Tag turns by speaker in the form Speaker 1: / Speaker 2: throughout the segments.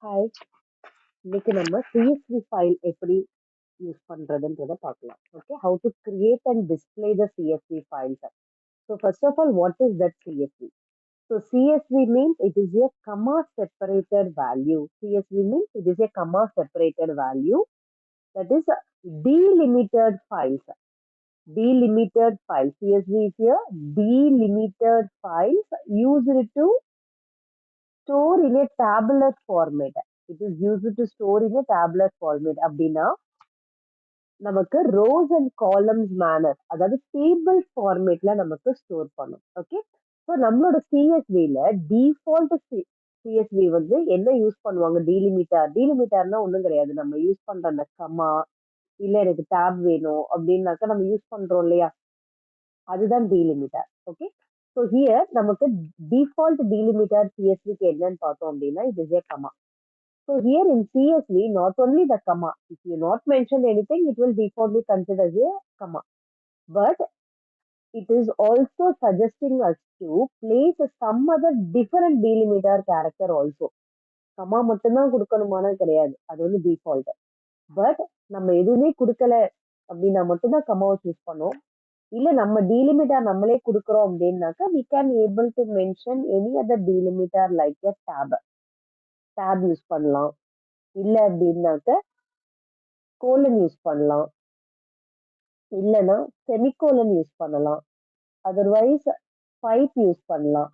Speaker 1: Hi, இன்னைக்கு நம்ம CSV file எப்படி யூஸ் பண்றதுன்றத பார்க்கலாம். Okay, how to create and display the CSV files. So first of all, what is that CSV? So CSV means it is a comma separated value. CSV means it is a comma separated value, that is delimited files. Delimited files. CSV is a delimited files used to store in a tabular format. It is used to store in a tabular format. அப்படின்னா நமக்கு rose and columns manor, அதாவது table ஃபார்மேட்ல நமக்கு store பண்ணும். Okay, so நம்மளோட சிஎஸ்வில default CSV வந்து என்ன use பண்ணுவாங்க? டீலிமிட்டர்னா ஒன்றும் கிடையாது. நம்ம யூஸ் பண்ற அந்த கமா இல்ல எனக்கு டேப் வேணும் அப்படின்னாக்கா நம்ம யூஸ் பண்றோம் இல்லையா, அதுதான் டீலிமிட்டர். ஓகே, ஸோ ஹியர் நமக்கு டிஃபால்ட் டீலிமிட்டர் சிஎஸ்விக்கு என்னன்னு பார்த்தோம் அப்படின்னா it is a comma. So here in CSV, not only the comma, if you not mention anything, it will defaultly consider as a comma. But it is also suggesting us to place some other different delimiter character also. comma மட்டும்தான் கொடுக்கணுமான கிடையாது, அது வந்து default. But நம்ம எதுவுமே கொடுக்கல அப்படின்னா மட்டும்தான் கம்மாவை choose பண்ணோம். இல்ல நம்ம டீலிமிட்டர் நம்மளே கொடுக்குறோம் அப்படின்னாக்கா we can able to mention any other delimiter like a tab use பண்ணலாம். இல்ல அப்படின்னாக்க கோலன் யூஸ் பண்ணலாம், இல்லைன்னா செமிகோலன் யூஸ் பண்ணலாம், அதர்வைஸ் பைப் யூஸ் பண்ணலாம்.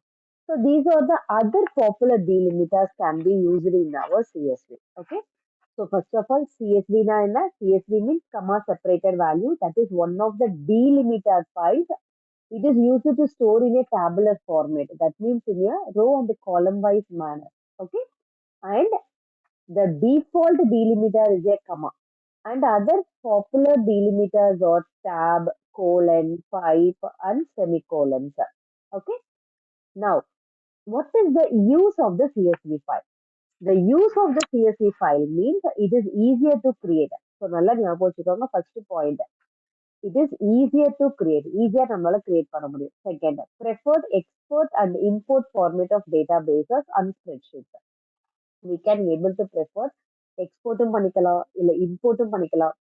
Speaker 1: So these are the other popular delimiters can be used in our CSV. Okay, so first of all சிஎஸ்வினா என்ன? CSV means comma separated value, that is one of the delimiter files. It is used to store in a tabular format, that means in a row and column wise manner. Okay, and the default delimiter is a comma, and other popular delimiters are tab, colon, pipe, and semicolons. Okay, now what is the use of the CSV file? The use of the CSV file means it is easier to create. So நல்லா ஞாபகம் வச்சுக்கோங்க. First point, it is easier to create. Easier நம்மளால create பண்ண முடியும். Second, preferred export and import format of databases and spreadsheets. We can able to prefer எக்ஸ்போர்ட்டும் பண்ணிக்கலாம், இல்ல இம்போர்ட்டும் பண்ணிக்கலாம்.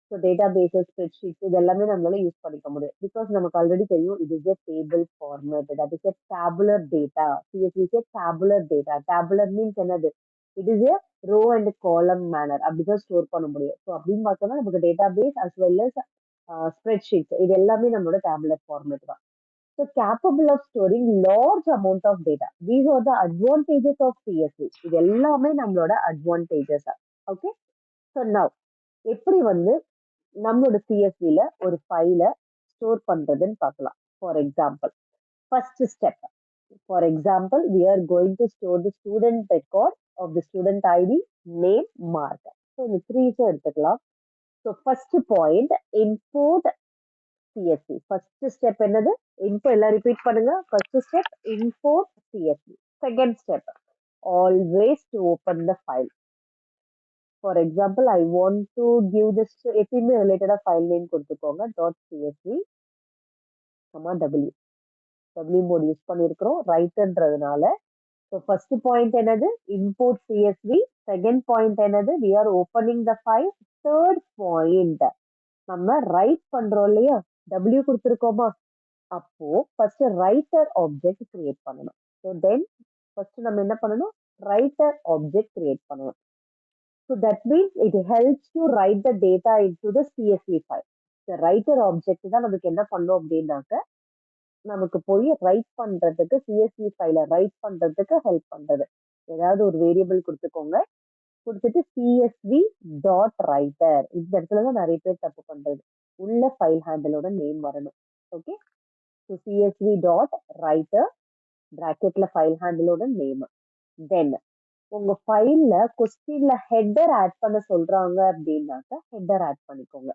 Speaker 1: So data bases, spreadsheets இது எல்லாமே நம்மளால யூஸ் பண்ணிக்க முடியும். பிகாஸ் நமக்கு ஆல்ரெடி தெரியும் இது is a table format, that is a tabular data. CSV is a tabular data. Tabular means என்னது? It is a row and column manner, அப்படிதான் ஸ்டோர் பண்ண முடியும். ஸோ அப்படின்னு பார்த்தோம்னா நமக்கு database as well as spreadsheets இது எல்லாமே நம்மளோட டேபுலர் ஃபார்மேட் தான். So capable of storing large amount of data. These are the advantages of CSV. இது எல்லாமே நம்மளோட advantages. Okay. So now எப்படி வந்து நம்மளோட சிஎஸ்வில ஒரு ஃபைலை ஸ்டோர் பண்றதுன்னு பார்க்கலாம். For example, first step, for example we are going to store the student record of the student ID, name, mark. So இந்த த்ரீஸை எடுத்துக்கலாம். So first point, import CSV. First step என்னது? இன்போ எல்லாம் ரிப்பீட் பண்ணுங்க. First step import CSV. Second step, always to open the file. For example, I want to give this, எப்பயுமே ரிலேட்டடா file name கொடுத்துக்கோங்க. Dot CSV W W mode use பண்ணியிருக்கிறோம் ரைட்டர்ன்றதுனால. So first point என்னது? Import CSV. Second point என்னது? We are opening the file. Third point, நம்ம write பண்றோம் இல்லையா, டபிள்யூ கொடுத்துருக்கோமா, அப்போ ஃபர்ஸ்ட் ரைட்டர் ஆப்ஜெக்ட் கிரியேட் பண்ணணும். ஸோ தென் ஃபர்ஸ்ட் நம்ம என்ன பண்ணணும்? ரைட்டர் ஆப்ஜெக்ட் கிரியேட் பண்ணணும். So that means it helps to right the data into the CSV file. இந்த ரைட்டர் ஆப்ஜெக்ட் தான் நமக்கு என்ன பண்ணும் அப்படின்னாக்க, நமக்கு போய் ரைட் பண்றதுக்கு, சிஎஸ்வி ஃபைலை ரைட் பண்றதுக்கு ஹெல்ப் பண்றது. ஏதாவது ஒரு வேரியபிள் கொடுத்துக்கோங்க, கொடுத்துட்டு சிஎஸ்வி டாட் ரைட்டர். இந்த இடத்துல தான் நிறைய பேர் தப்பு பண்றது. உள்ள ஃபைல் ஹேண்டிலோட நேம் வரணும். Okay, so CSV dot writer பிராக்கெட்ல ஃபைல் ஹேண்டிலோட நேம். தென் உங்க ஃபைல்ல கொஸ்டின்ல ஹெட்டர் ஆட் பண்ண சொல்றாங்க அப்படின்னாக்க ஹெட்டர் ஆட் பண்ணிக்கோங்க.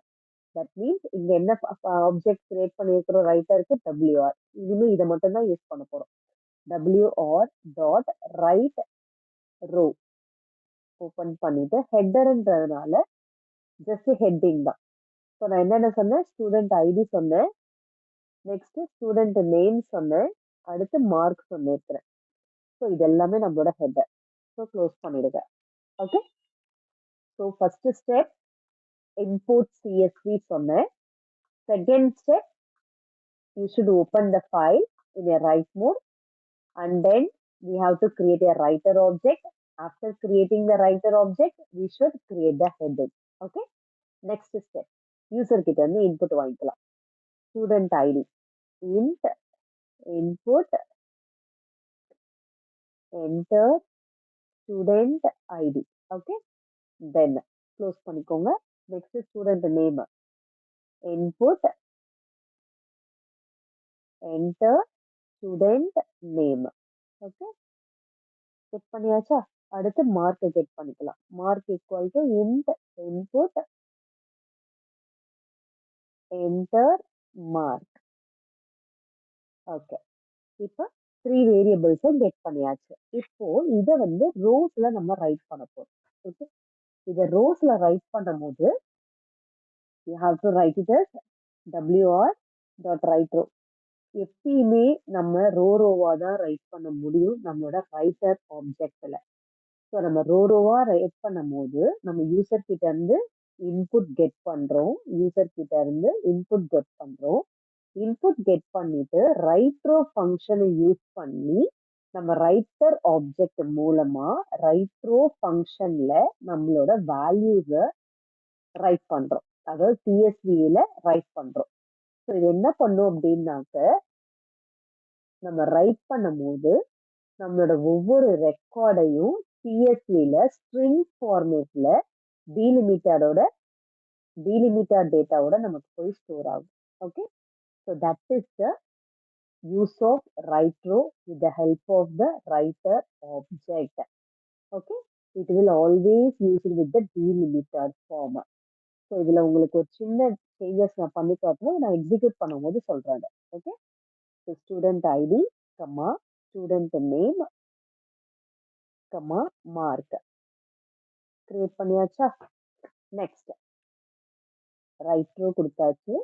Speaker 1: தட் மீன்ஸ் இங்க என்ன ஆப்ஜெக்ட் கிரியேட் பண்ணிருக்கிறோம் ரைட்டருக்கு, டபிள்யூஆர். இனிமே இதை மட்டும் தான் யூஸ் பண்ண போறோம். W R dot write row open பண்ணிட்டு ஹெட்டர்ன்றதுனால ஜஸ்ட் ஹெட்டிங் தான். ஸோ நான் என்னென்ன சொன்னேன்? ஸ்டூடெண்ட் ஐடி சொன்னேன், நெக்ஸ்ட் ஸ்டூடெண்ட் நேம் சொன்னேன், அடுத்து மார்க் சொன்னேன். ஸோ இது எல்லாமே நம்மளோட ஹெட்டர். ஸோ க்ளோஸ் பண்ணிடுங்க. Okay. So first step, import CSV சொன்னேன். Second step, you should open the file in a write mode, and then we have to create a writer object. After creating the writer object, we should create the heading. Okay. Next step, user கிட்ட இருந்து input வாங்கிக்கலாம். Student ID, int input, enter student ID. Okay. Then close பண்ணிக்கோங்க. Next student name, input, enter student name. Okay. Set பண்ணியாச்சா? அடுத்து mark get பண்ணிக்கலாம். Mark equal to int input enter mark. Okay. இப்போ 3 வேரியபிள்ஸும் get பண்ணியாச்சு. இப்போ இதை வந்து ரோஸ்ல நம்ம ரைட் பண்ண போறோம். ஓகே. இதை ரோஸ்ல ரைட் பண்ணும்போது you have to write it as wr.writeRow. எப்பயுமே நம்ம ரோவா தான் ரைட் பண்ண முடியும் நம்மளோட ரைட்டர் ஆப்ஜெக்ட்ல. ஸோ நம்ம ரோவா ரைட் பண்ணும் போது நம்ம யூசர் கிட்ட இருந்து இன்புட் கெட் பண்றோம். யூசர் கிட்ட இருந்து இன்புட் கெட் பண்றோம். இன்புட் கெட் பண்ணிட்டு ரைட்ரோ ஃபங்க்ஷனை யூஸ் பண்ணி நம்ம ரைட்டர் ஆப்ஜெக்ட் மூலமா ரைட்ரோ ஃபங்க்ஷன்ல நம்மளோட வேல்யூஸை ரைட் பண்றோம். அதாவது சிஎஸ்வியில ரைட் பண்றோம். ஸோ இது என்ன பண்ணும் அப்படின்னாக்க நம்ம ரைட் பண்ணும் போது நம்மளோட ஒவ்வொரு ரெக்கார்டையும் சிஎஸ்வில ஸ்ட்ரிங் ஃபார்மேட்ல டீலிமிட்டட் டேட்டாவோட நமக்கு போய் ஸ்டோர் ஆகும். Okay. So that is the use of write-row with the help of the writer object. Okay. It will always use it with the delimited form. So இதுல உங்களுக்கு ஒரு சின்ன சேஞ்சஸ் நான் பண்ணி காட்டுறேன். நான் எக்ஸிக்யூட் பண்ணும்போது சொல்றேன். ஓகே. ஸோ ஸ்டூடெண்ட் ஐடி கம்மா ஸ்டூடெண்ட் நேம் கம்மா மார்க் கிரியேட் பண்ணியாச்சா? நெக்ஸ்ட் ரைட்ரோ கொடுத்தாச்சு.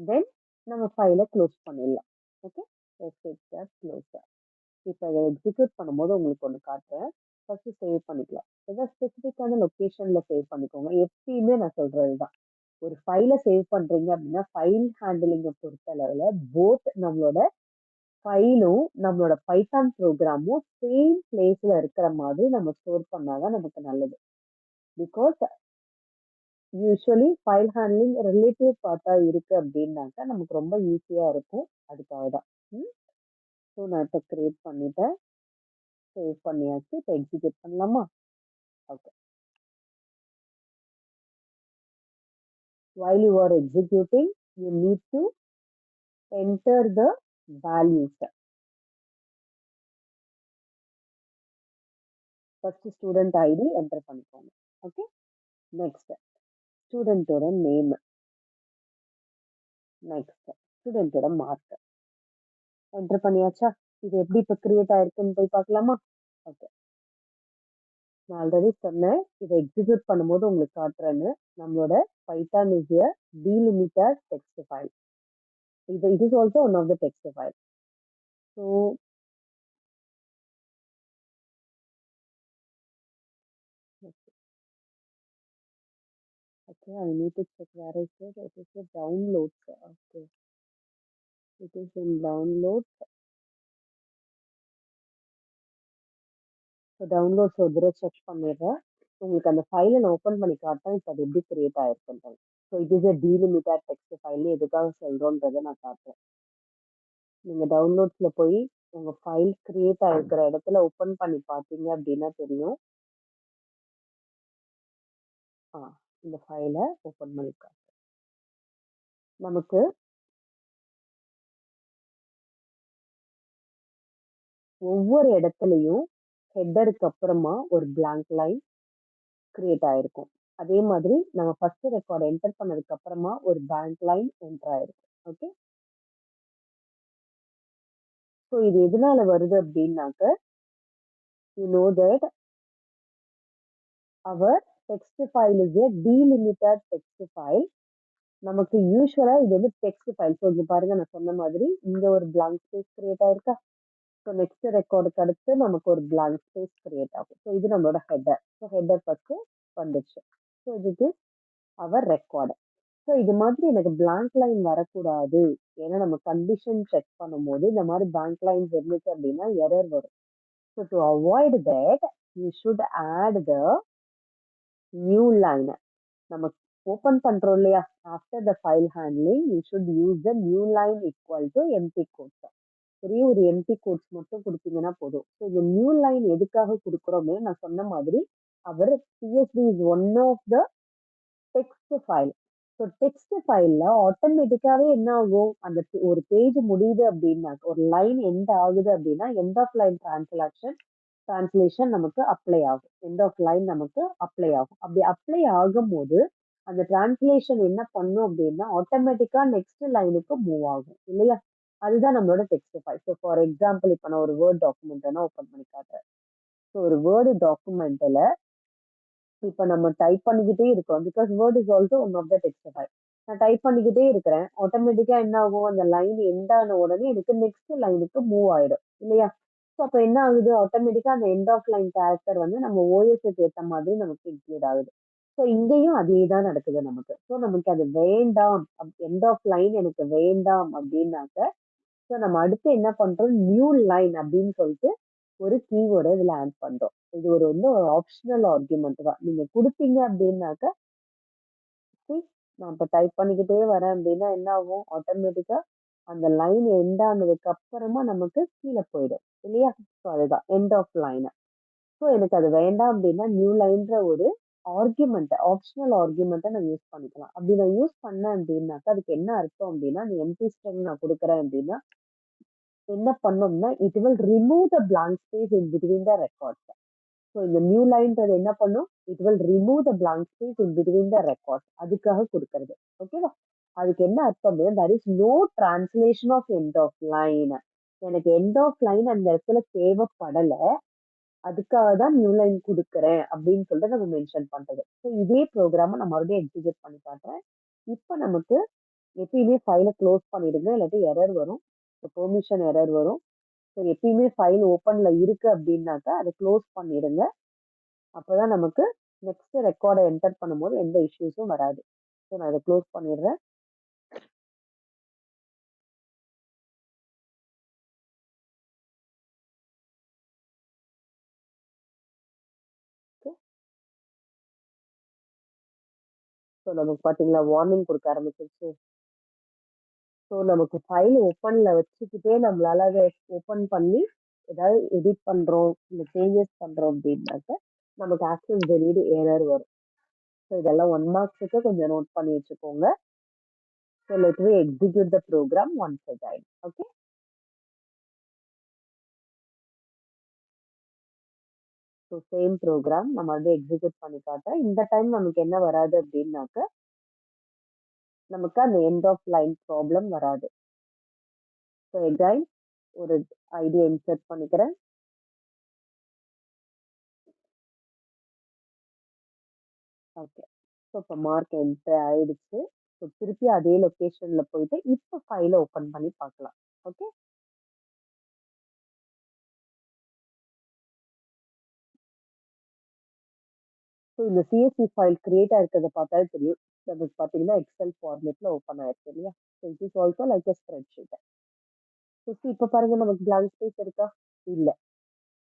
Speaker 1: தென் நம்ம ஃபைலை க்ளோஸ் பண்ணிடலாம். ஓகே. க்ளோஸ். இப்போ இதை எக்ஸிக்யூட் பண்ணும்போது உங்களுக்கு ஒன்று காட்டுறேன். ஃபர்ஸ்ட் சேவ் பண்ணிக்கலாம். ஏதாவது ஸ்பெசிஃபிக்கான லொக்கேஷன்ல சேவ் பண்ணிக்கோங்க. எப்பயுமே நான் சொல்றது தான், ஒரு ஃபைலை சேவ் பண்றீங்க அப்படின்னா ஃபைல் ஹேண்டிலிங்கை பொறுத்த அளவில் போத் நம்மளோட ஃபைலும் நம்மளோட பைத்தான் ப்ரோக்ராமும் சேம் பிளேஸ்ல இருக்கிற மாதிரி நம்ம ஸ்டோர் பண்ணாதான் நமக்கு நல்லது. Because usually file handling relative பார்ட்டா இருக்கு அப்படின்னாக்கா நமக்கு ரொம்ப ஈஸியா இருக்கும். அதுக்காக தான். ஸோ நான் இப்போ கிரியேட் பண்ணிட்டேன், சேவ் பண்ணியாச்சு. இப்போ எக்ஸிக்யூட் பண்ணலாமா? Okay. While you are executing, you need to enter the values. First student ID enter பண்ணிக்கோங்க. ஓகே. நெக்ஸ்ட் ஸ்டூடெண்டோட நேம், நெக்ஸ்ட் ஸ்டூடெண்டோட மார்க் என்டர் பண்ணியாச்சா? இது எப்படி இப்போ கிரியேட் ஆயிருக்குன்னு போய் பார்க்கலாமா? ஓகே. நான் ஆல்ரெடி சொன்னேன், இதை எக்ஸிக்யூட் பண்ணும்போது உங்களுக்கு காட்டுறேன்னு. நம்மளோட Python is a delimited text file. It is also one of the text file. So okay, I need to check where is it. It is a downloads. Okay, it is in downloads. So downloads ஒரு தடவை check பண்ணிடுறேன். உங்களுக்கு அந்த ஃபைலை நான் open பண்ணி காட்டேன். இப்போ அது எப்படி கிரியேட் ஆயிருக்குன்றது. So it is a delimited text file. எதுக்காக சொல்றோன்றதை நான் காட்டுறேன். நீங்க டவுன்லோட்ஸ்ல போய் உங்க ஃபைல் கிரியேட் ஆயிருக்கிற இடத்துல ஓப்பன் பண்ணி பார்த்தீங்க அப்படின்னா தெரியும். இந்த ஃபைலை ஓப்பன் பண்ணி காட்டுறேன். நமக்கு ஒவ்வொரு இடத்துலையும் ஹெட்டருக்கு அப்புறமா ஒரு blank லைன் கிரியேட் ஆயிருக்கும். அதே மாதிரி நம்ம ஃபர்ஸ்ட் ரெக்கார்ட் என்டர் பண்ணதுக்கு அப்புறமா ஒரு blank லைன் என்டர் ஆயிருக்கும். ஓகே. ஸோ இது எதனால வருது அப்படின்னாக்க, you know that our text file is a delimited text file. நமக்கு யூஸ்வலா இது வந்து டெக்ஸ்ட் ஃபைல். ஸோ இங்க பாருங்க, நான் சொன்ன மாதிரி இங்க ஒரு blank ஸ்பேஸ் கிரியேட் ஆயிருக்கா? ஸோ நெக்ஸ்ட் ரெக்கார்டுக்கு அடுத்து நமக்கு ஒரு blank ஸ்பேஸ் கிரியேட் ஆகும். ஸோ இது நம்மளோட ஹெட்டர். ஸோ ஹெட்டர் ஃபர்ஸ்ட் வந்துச்சு. ஸோ இது அவர் ரெக்கார்டு. ஸோ இது மாதிரி எனக்கு blank லைன் வரக்கூடாது. ஏன்னா நம்ம கண்டிஷன் செக் பண்ணும்போது இந்த மாதிரி blank லைன்ஸ் இருந்துச்சு அப்படின்னா எரர் வரும். So to avoid that you should add the new line. நம்ம ஓப்பன் பண்றோம் இல்லையா, after the file handling you should use the new line equal to empty quotes. ஒரே ஒரு எம்டி கோட்ஸ் மட்டும் கொடுத்தீங்கன்னா போதும். ஸோ இந்த நியூ லைன் எதுக்காக கொடுக்குறோமே, நான் சொன்ன மாதிரி அவர் CSV is one of the text file. So text ஃபைல்ல ஆட்டோமேட்டிக்காவே என்ன ஆகும், அந்த ஒரு பேஜ் முடியுது அப்படின்னா, ஒரு லைன் எண்ட் ஆகுது அப்படின்னா எண்ட் ஆஃப் லைன் டிரான்ஸ்லேஷன் நமக்கு அப்ளை ஆகும். எண்ட் ஆஃப் லைன் நமக்கு அப்ளை ஆகும். அப்படி அப்ளை ஆகும்போது அந்த டிரான்ஸ்லேஷன் என்ன பண்ணும் அப்படின்னா ஆட்டோமேட்டிக்கா நெக்ஸ்ட் லைனுக்கு மூவ் ஆகும் இல்லையா. அதுதான் நம்மளோட text file. So for example இப்போ நான் ஒரு வேர்ட் டாக்குமெண்ட் வேணா ஓப்பன் பண்ணி காட்டுறேன். ஸோ ஒரு வேர்டு டாக்குமெண்ட்ல இப்போ நம்ம டைப் பண்ணிக்கிட்டே இருக்கோம். Because word is also one of the text file. நான் டைப் பண்ணிக்கிட்டே இருக்கிறேன். ஆட்டோமேட்டிக்கா என்ன ஆகும், அந்த லைன் எண்ட் ஆன உடனே எனக்கு நெக்ஸ்ட் லைனுக்கு மூவ் ஆயிடும் இல்லையா. ஸோ அப்போ என்ன ஆகுது, ஆட்டோமேட்டிக்கா அந்த எண்ட் ஆஃப் லைன் கேரக்டர் வந்து நம்ம ஓஎஸ்க்கு ஏற்ற மாதிரி நமக்கு இன்க்ளூட் ஆகுது. ஸோ இங்கேயும் அதே தான் நடக்குது நமக்கு. ஸோ நமக்கு அது வேண்டாம், எண்ட் ஆஃப் லைன் எனக்கு வேண்டாம் அப்படின்னாக்க ஸோ நம்ம அடுத்து என்ன பண்றோம், நியூ லைன் அப்படின்னு சொல்லிட்டு ஒரு கீவேர்டை இதுல ஆட் பண்றோம். இது ஒரு வந்து ஒரு ஆப்ஷனல் ஆர்குமெண்ட் தான். நீங்க கொடுத்தீங்க அப்படின்னாக்க see, நான் இப்போ டைப் பண்ணிக்கிட்டே வரேன் அப்படின்னா என்ன ஆகும், ஆட்டோமேட்டிக்கா அந்த லைன் எண்ட் ஆனதுக்கு அப்புறமா நமக்கு கீழே போயிடும் இல்லையா. ஸோ அதுதான் எண்ட் ஆஃப் லைன். ஸோ எனக்கு அது வேண்டாம் அப்படின்னா நியூ லைன்ற ஒரு ஆர்குமெண்ட், ஆப்ஷனல் ஆர்குமெண்ட்டை நான் யூஸ் பண்ணிக்கலாம். அப்படி நான் யூஸ் பண்ணேன் அப்படின்னாக்கா அதுக்கு என்ன அர்த்தம் அப்படின்னா, அந்த எம்டி ஸ்ட்ரிங் நான் கொடுக்குறேன் அப்படின்னா என்ன பண்ணோம்னா it will remove the blank space in between the records. So இந்த நியூ லைன்றது என்ன பண்ணும், it will remove the blank space in between the records. அதுக்காக கொடுக்கறது. ஓகேவா. அதுக்கு என்ன அர்த்தம், there is no translation of end of line. எனக்கு எண்ட் ஆஃப் லைன் அந்த இடத்துல தேவைப்படல, அதுக்காக தான் நியூ லைன் கொடுக்குறேன் அப்படின்னு சொல்லிட்டு நம்ம மென்ஷன் பண்றது. ஸோ இதே ப்ரோக்ராமை நான் மறுபடியும் எக்ஸிக்யூட் பண்ணி காட்டுறேன். இப்போ நமக்கு எப்பயுமே ஃபைலை க்ளோஸ் பண்ணிடுங்க, இல்லாட்டி எரர் வரும். பெர்மிஷன் எரர் வரும். ஸோ எப்பயுமே ஃபைல் ஓப்பன்ல இருக்கு அப்படின்னாக்கா அதை க்ளோஸ் பண்ணிடுங்க. அப்போதான் நமக்கு நெக்ஸ்ட் ரெக்கார்டை என்டர் பண்ணும்போது எந்த இஷ்யூஸும் வராது. ஸோ நான் இதை க்ளோஸ் பண்ணிடுறேன். ஸோ நமக்கு பார்த்தீங்களா வார்னிங் கொடுக்க ஆரம்பிச்சிருச்சு. ஸோ நமக்கு ஃபைல் ஓப்பன்ல வச்சுக்கிட்டே நம்மளால அதை ஓப்பன் பண்ணி ஏதாவது எடிட் பண்றோம், இல்லை சேஞ்சஸ் பண்றோம் அப்படின்னாக்க நமக்கு ஆக்சஸ் டெலீட் எரர் வரும். ஸோ இதெல்லாம் 1 மார்க்ஸுக்கு கொஞ்சம் நோட் பண்ணி வச்சுக்கோங்க. So let me execute the program once again. Okay. So same program நம்ம வந்து எக்ஸிக்யூட் பண்ணி காட்டுறேன். இந்த டைம் நமக்கு என்ன வராது அப்படின்னாக்க நமக்கு அந்த எண்ட் ஆஃப் லைன் ப்ராப்ளம் வராது. ஸோ எகைன் ஒரு ஐடியா இன்சர்ட் பண்ணிக்கிறேன். ஓகே. ஸோ இப்போ மார்க் என்டர் ஆயிடுச்சு. ஸோ திருப்பி அதே லொக்கேஷன்ல போயிட்டு இப்போ ஃபைலை ஓப்பன் பண்ணி பார்க்கலாம். ஓகே. ஸோ இந்த சிஎஸ்வி ஃபைல் கிரியேட் ஆயிருக்கிறத பார்த்தாலே தெரியும். நமக்கு பார்த்தீங்கன்னா எக்ஸல் ஃபார்மேட்ல ஓப்பன் ஆயிருக்கு இல்லையா. So it is also like a spread sheet. So இப்போ பாருங்க நமக்கு பிளாங்க் ஸ்பேஸ் இருக்கா, இல்லை.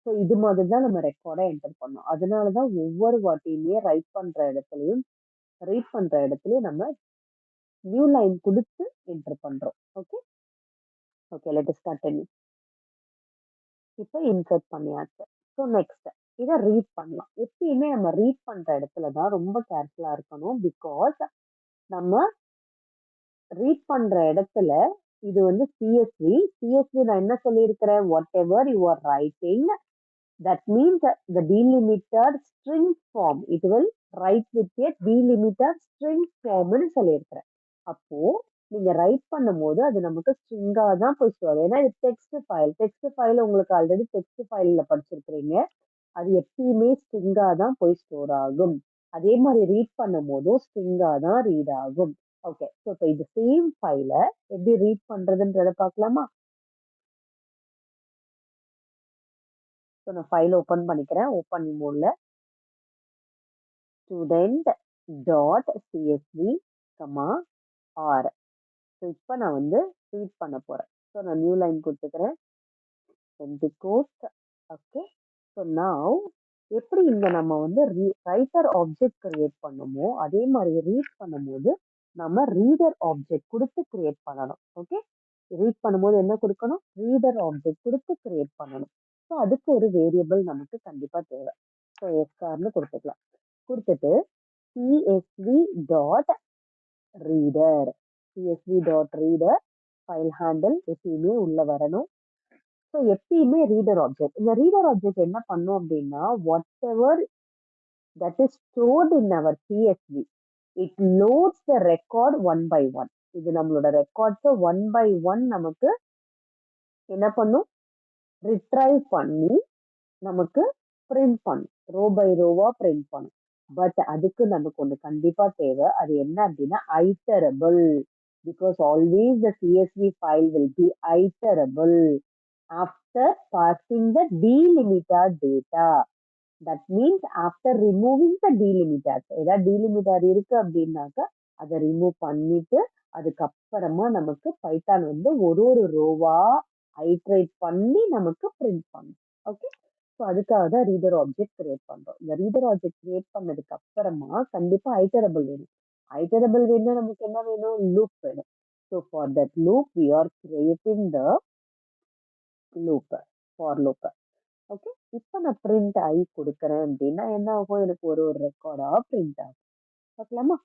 Speaker 1: ஸோ இது மாதிரி தான் நம்ம ரெக்கார்டை என்டர் பண்ணோம். அதனால தான் ஒவ்வொரு வாட்டியுமே ரைட் பண்ற இடத்துலையும் ரீட் பண்ற இடத்துலயும் நம்ம நியூ லைன் கொடுத்து என்டர் பண்றோம். Okay. Okay, let us continue. இப்போ இன்சர்ட் பண்ணியாச்சு. ஸோ நெக்ஸ்ட் இதை ரீட் பண்ணலாம். எப்பயுமே நம்ம ரீட் பண்ற இடத்துல தான் ரொம்ப கேர்ஃபுல்லா இருக்கணும். பிகாஸ் நம்ம ரீட் பண்ற இடத்துல இது வந்து சிஎஸ்வி நான் என்ன சொல்லியிருக்கிறேன், what ever you are writing that means the delimited string form it will write with a delimited string form னு சொல்லியிருக்கிறேன். அப்போ நீங்க ரைட் பண்ணும்போது அது நமக்கு ஸ்ட்ரிங்கா தான் போய் ஸ்டோர். ஏன்னா இது டெக்ஸ்ட் ஃபைல் உங்களுக்கு ஆல்ரெடி டெக்ஸ்ட் ஃபைல்ல படிச்சிருக்கிறீங்க. அது எப்பயுமே ஸ்ட்ரிங்கா தான் போய் ஸ்டோர் ஆகும். அதே மாதிரி ரீட் பண்ணும்போதும் ஸ்ட்ரிங்கா தான் ரீட் ஆகும். ஓகே. ஸோ இப்போ இது சேம் ஃபைலை எப்படி ரீட் பண்றதுன்றத பார்க்கலாமா. ஸோ நான் ஃபைல் ஓப்பன் பண்ணிக்கிறேன். ஓப்பன் மோட்ல student dot CSV R. So இப்போ நான் வந்து ரீட் பண்ண போகிறேன். ஸோ நான் நியூ லைன் கொடுத்துக்கிறேன். Pentecost. ஓகே. ஸோ now எப்படி இங்க நம்ம வந்து ரைட்டர் ஆப்ஜெக்ட் கிரியேட் பண்ணுமோ அதே மாதிரி ரீட் பண்ணும்போது நம்ம ரீடர் ஆப்ஜெக்ட் கொடுத்து கிரியேட் பண்ணணும். ஓகே. ரீட் பண்ணும்போது என்ன கொடுக்கணும்? ரீடர் ஆப்ஜெக்ட் கொடுத்து கிரியேட் பண்ணணும். ஸோ அதுக்கு ஒரு வேரியபிள் நமக்கு கண்டிப்பா தேவை. ஸோ எஸ்ஆர்னு கொடுத்துக்கலாம். கொடுத்துட்டு CSV dot reader, CSV dot reader file handle எப்பயுமே உள்ள வரணும். ஸோ எப்பயுமே ரீடர் ஆப்ஜெக்ட், இந்த ரீடர் ஆப்ஜெக்ட் என்ன பண்ணும் அப்படின்னா whatever that is stored in our CSV it loads the record one by one. இது நம்மளோட ரெக்கார்ட்ஸை ஒன் பை ஒன் நமக்கு என்ன பண்ணும்? ரிட்ரைவ் பண்ணி நமக்கு பிரிண்ட் பண்ணும். ரோ பை ரோவா பிரிண்ட் பண்ணும். பட் அதுக்கு நமக்கு ஒன்று கண்டிப்பா தேவை. அது என்ன அப்படின்னா iterable. Because always the CSV file will be iterable after passing the delimited data. That means after removing the delimiters. ஏதாவது delimited இருக்கு அப்படின்னாக்க அதை ரிமூவ் பண்ணிட்டு அதுக்கப்புறமா நமக்கு பைத்தான் வந்து ஒரு ஒரு ரோவா ஐட்ரேட் பண்ணி நமக்கு பிரிண்ட் பண்ணும். ஓகே. ஸோ அதுக்காக தான் ரீடர் ஆப்ஜெக்ட் கிரியேட் பண்றோம். இந்த ரீடர் ஆப்ஜெக்ட் கிரியேட் பண்ணதுக்கு அப்புறமா கண்டிப்பா ஐட்டரபிள் வேணும். ஐட்டரபிள் வேணும்னா நமக்கு என்ன வேணும்? லூப் வேணும். So for that loop we are creating the loop, for loop. Okay. இப்போ நான் பிரிண்ட் ஐ கொடுக்குறேன் அப்படின்னா என்ன ஆகும்? எனக்கு ஒரு ஒரு ரெக்கார்டா பிரிண்ட் ஆகும். பார்க்கலாமா?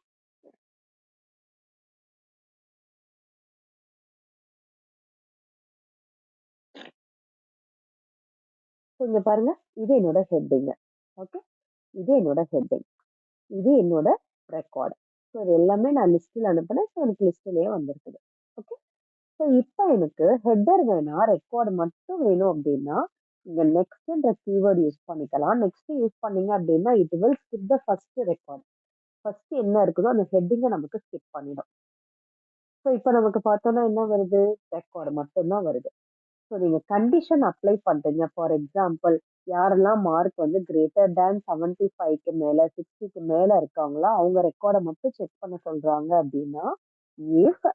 Speaker 1: இங்க பாருங்க, இது என்னோட ஹெட்டிங். ஓகே. இது என்னோட ஹெட்டிங், இது என்னோட ரெக்கார்டு. ஸோ இது எல்லாமே நான் லிஸ்டில் அனுப்பினேன். ஸோ எனக்கு லிஸ்ட்லயே வந்திருக்குது. ஓகே. ஸோ இப்போ எனக்கு ஹெட்டர் வேணா ரெக்கார்டு மட்டும் வேணும் அப்படின்னா இங்க நெக்ஸ்ட்ன்ற கீவேர்ட் யூஸ் பண்ணிக்கலாம். நெக்ஸ்ட் யூஸ் பண்ணீங்க அப்படின்னா it will skip the first record. First என்ன இருக்குதோ அந்த ஹெட்டிங்கை நமக்கு ஸ்கிப் பண்ணிடும். ஸோ இப்போ நமக்கு பார்த்தோம்னா என்ன வருது? ரெக்கார்டு மட்டும்தான் வருது. ஸோ நீங்க கண்டிஷன் அப்ளை பண்றீங்க. ஃபார் எக்ஸாம்பிள் யாரெல்லாம் மார்க் வந்து கிரேட்டர் தேன் 75க்கு மேல 60க்கு மேல இருக்காங்களோ அவங்க ரெக்கார்டை மட்டும் செக் பண்ண சொல்றாங்க அப்படின்னா இஃப்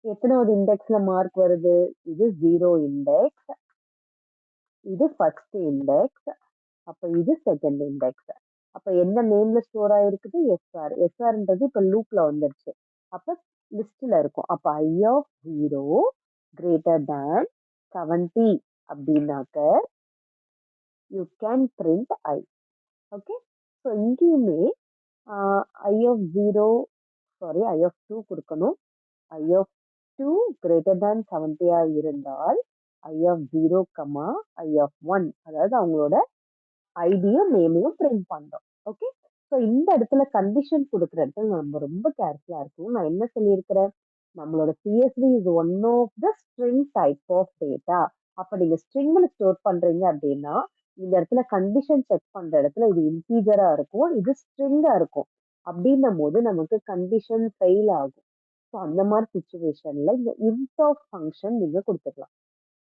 Speaker 1: எத்தனாவது இண்டெக்ஸ்ல மார்க் வருது? இது 0 இண்டெக்ஸ், இது ஃபர்ஸ்ட் இண்டெக்ஸ், அப்ப இது செகண்ட் இண்டெக்ஸ். அப்ப எந்த நேம்ல ஸ்டோர் ஆயிருக்குது? எஸ்ஆர். எஸ்ஆர்ன்றது இப்ப லூப்ல வந்துருச்சு. அப்ப லிஸ்ட்ல இருக்கும். அப்ப ஐ ஆஃப் 0 கிரேட்டர் தேன் 70 அப்படின்னாக்க you can print I. Okay. So இங்கேயுமே ஐ ஆஃப் 0, சாரி ஐ ஆஃப் 2 கொடுக்கணும். ஐ ஆஃப் 2 கிரேட்டர் தேன் 70 இருந்தால் ஐ ஆஃப் 0, ஐ ஆஃப் 1, அதாவது அவங்களோட ஐடியும் நேமையும் பிரிண்ட் பண்றோம். ஓகே. ஸோ இந்த இடத்துல கண்டிஷன் கொடுக்குற இடத்துல நம்ம ரொம்ப கேர்ஃபுல்லா இருக்கணும். நான் என்ன சொல்லியிருக்கிறேன்? நம்மளோட CSV is one of the string type of data. அப்ப நீங்க ஸ்ட்ரிங்ல ஸ்டோர் பண்றீங்க அப்படின்னா இந்த இடத்துல கண்டிஷன் செக் பண்ற இடத்துல இது இன்டீஜரா இருக்கும், இது ஸ்ட்ரிங்கா இருக்கும். அப்படின்னும் போது நமக்கு கண்டிஷன் ஃபெயில் ஆகும். ஸோ அந்த மாதிரி சுச்சுவேஷன்ல இந்த இன்ட் ஆஃப் ஃபங்க்ஷன் நீங்க கொடுத்துக்கலாம்.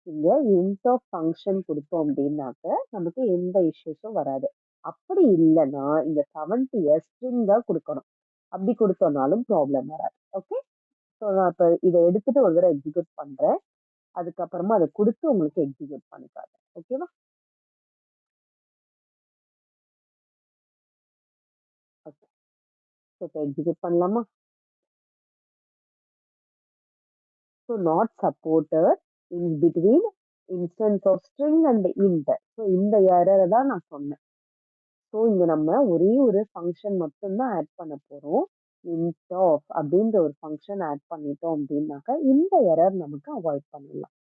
Speaker 1: இங்க இன்ட் ஆஃப் ஃபங்க்ஷன் கொடுத்தோம் அப்படின்னாக்க நமக்கு எந்த இஷ்யூஸும் வராது. அப்படி இல்லைன்னா இந்த 70 ஸ்ட்ரிங்கா கொடுக்கணும். அப்படி கொடுத்தோம்னாலும் ப்ராப்ளம் வராது. ஓகே. ஸோ நான் இப்போ இதை எடுத்துட்டு ஒரு தடவை எக்ஸிக்யூட் பண்றேன். அதுக்கப்புறமா அதை கொடுத்து உங்களுக்கு எக்ஸிக்யூட் பண்ணி காட்டுறேன். ஓகேவா? ஓகே. ஸோ இப்போ எக்ஸிக்யூட் பண்ணலாமா? So not supported in between instance of string and int. So இந்த எரரை தான் நான் சொன்னேன். ஸோ இங்க நம்ம ஒரே ஒரு ஃபங்க்ஷன் மட்டும்தான் ஆட் பண்ண போறோம். இன்ட் ஆஃப் அப்படின்ற ஒரு ஃபங்க்ஷன் ஆட் பண்ணிட்டோம் அப்படின்னாக்கா இந்த எரர் நமக்கு அவாய்ட் பண்ணிடலாம்.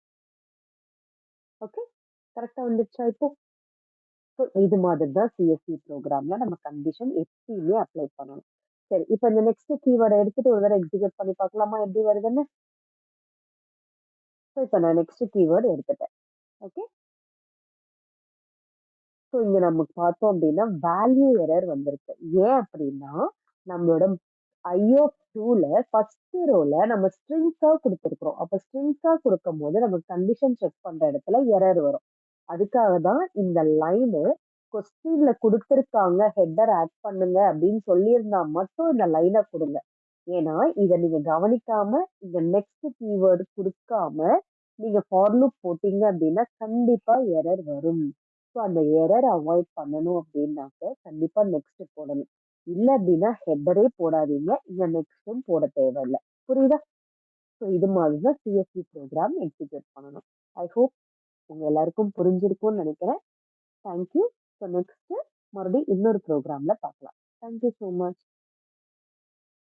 Speaker 1: ஓகே. கரெக்டா வந்துருச்சா இப்போ? ஸோ இது மாதிரி தான் சிஎஸ்சி ப்ரோக்ராம்ல நம்ம கண்டிஷன் எப்பயுமே அப்ளை பண்ணணும். சரி, இப்போ இந்த நெக்ஸ்ட் கீவேர்டை எடுத்துட்டு ஒரு தடவை எக்ஸிக்யூட் பண்ணி பார்க்கலாமா எப்படி வருதுன்னு? ஸோ இப்போ நான் நெக்ஸ்ட் கீவேர்டு எடுத்துட்டேன். ஓகே. ஸோ இங்க நமக்கு பார்த்தோம் அப்படின்னா வேல்யூ எரர் வந்திருக்கு. ஏன் அப்படின்னா நம்மளோட IO2ல ஃபர்ஸ்ட் ரோல நம்ம ஸ்ட்ரிங்ஸா கொடுத்துருக்கோம். அப்ப ஸ்ட்ரிங்ஸா கொடுக்கும் போது நம்ம கண்டிஷன் செக் பண்ற இடத்துல எரர் வரும். அதுக்காக தான் இந்த லைனு கொஸ்டின்ல கொடுத்துருக்காங்க ஹெட்டர் ஆட் பண்ணுங்க அப்படின்னு சொல்லியிருந்தா மட்டும் இந்த லைனை கொடுங்க. ஏன்னா இதை நீங்க கவனிக்காம இந்த நெக்ஸ்ட் கீவேர்டு கொடுக்காம நீங்க ஃபார் லூப் போட்டீங்க அப்படின்னா கண்டிப்பா எரர் வரும். ஸோ அந்த எரர் அவாய்ட் பண்ணணும் அப்படின்னாக்க கண்டிப்பா நெக்ஸ்ட் போடணும். இல்ல அப்படின்னா ஹெட்டரே போடாதீங்க, இங்க நெக்ஸ்டும் போட தேவையில்லை. புரியுதா? ஸோ இது மாதிரி தான் சிஎஸ்சி ப்ரோக்ராம் எக்ஸிக்யூட் பண்ணணும். ஐ ஹோப் உங்க எல்லாருக்கும் புரிஞ்சிருக்கும்னு நினைக்கிறேன். தேங்க்யூ. ஸோ நெக்ஸ்ட் மறுபடியும் இன்னொரு ப்ரோக்ராம்ல பார்க்கலாம். Thank you so much.